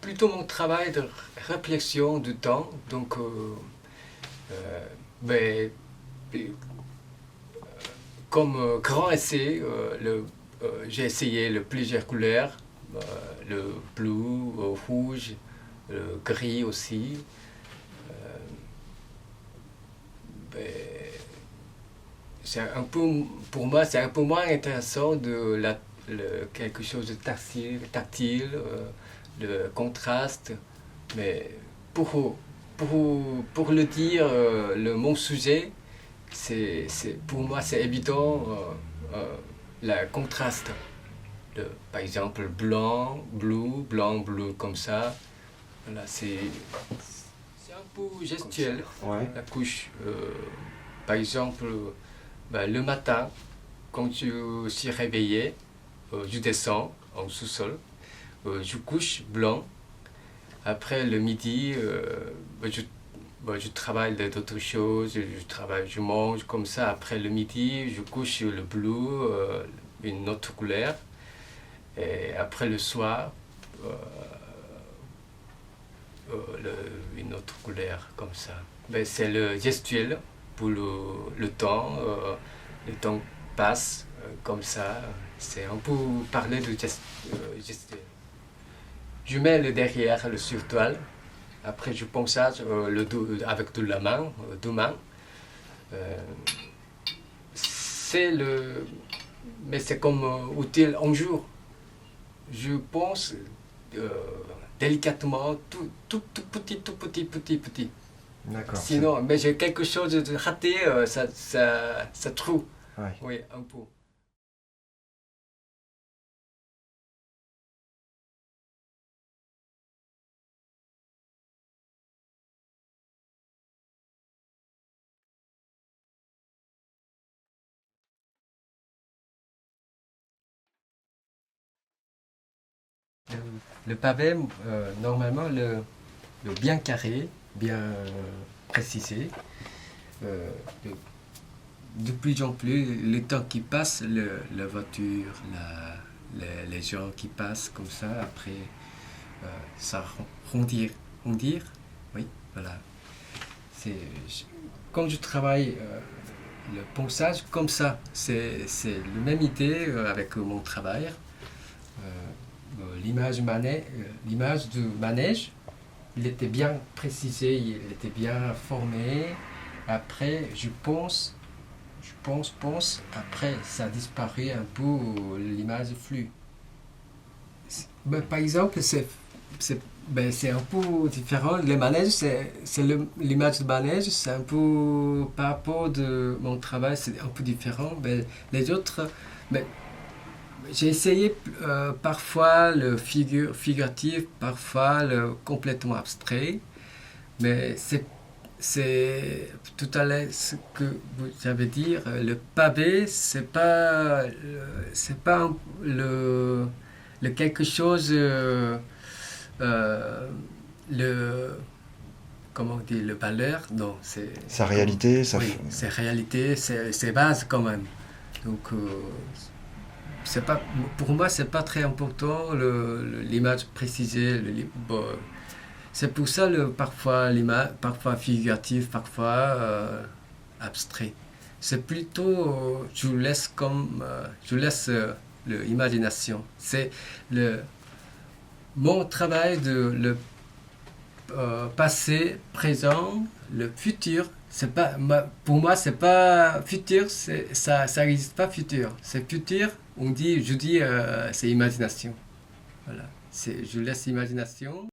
plutôt mon travail de réflexion du temps. Donc, mais, comme grand essai, j'ai essayé plusieurs couleurs, euh, le bleu, rouge, le gris aussi. Euh, mais c'est un peu, pour moi, c'est un peu moins intéressant quelque chose de tactile, le contraste. Mais pour, pour le dire, mon sujet, pour moi, c'est évident, le contraste. Par exemple, blanc, bleu, comme ça. Voilà, c'est un peu gestuel, Ouais. la couche. Par exemple, ben, le matin, quand je suis réveillé, je descends en sous-sol, je couche blanc. Après le midi, je travaille d'autres choses, je mange comme ça. Après le midi, je couche le bleu, une autre couleur. Et après le soir, euh, une autre couleur comme ça. Mais c'est le gestuel pour le temps passe comme ça. C'est un peu parler de gestuel. Je mets le derrière le sur-toile. Après, je ponçage avec de la main, deux mains. Euh, c'est le, mais c'est comme utile un jour. Je pense euh, délicatement, tout petit. D'accord. Sinon, mais j'ai quelque chose de raté, ça trouve. Ouais. Oui, un peu. Le, le pavé, normalement, le bien carré, bien précisé, euh, de, de plus en plus, le temps qui passe, la voiture, les gens qui passent comme ça, après, ça rondir, oui, voilà. C'est, quand je travaille le ponçage comme ça, c'est la même idée avec mon travail. L'image du manège, il était bien précisé, il était bien formé. Après, pense, après, ça a disparu un peu l'image floue. Ben, par exemple, c'est un peu différent. Le manège, l'image de manège, c'est un peu par rapport de mon travail, c'est un peu différent. Ben, les autres, ben, j'ai essayé parfois le figuratif, parfois le complètement abstrait, mais c'est tout à l'heure ce que vous avez dit, le pavé, c'est pas le quelque chose, euh, le, comment on dit, le valeur, non, Sa réalité, oui, c'est réalité, c'est base quand même. Donc, c'est pas, pour moi, c'est pas très important l'image précisée. Bon, c'est pour ça parfois l'image, parfois figuratif, parfois abstrait. C'est plutôt, je laisse l'imagination. C'est le mon travail de le passé, présent, le futur. C'est pas pour moi c'est pas futur, ça n'existe pas futur. C'est futur. Je dis c'est imagination. Voilà. Je laisse imagination.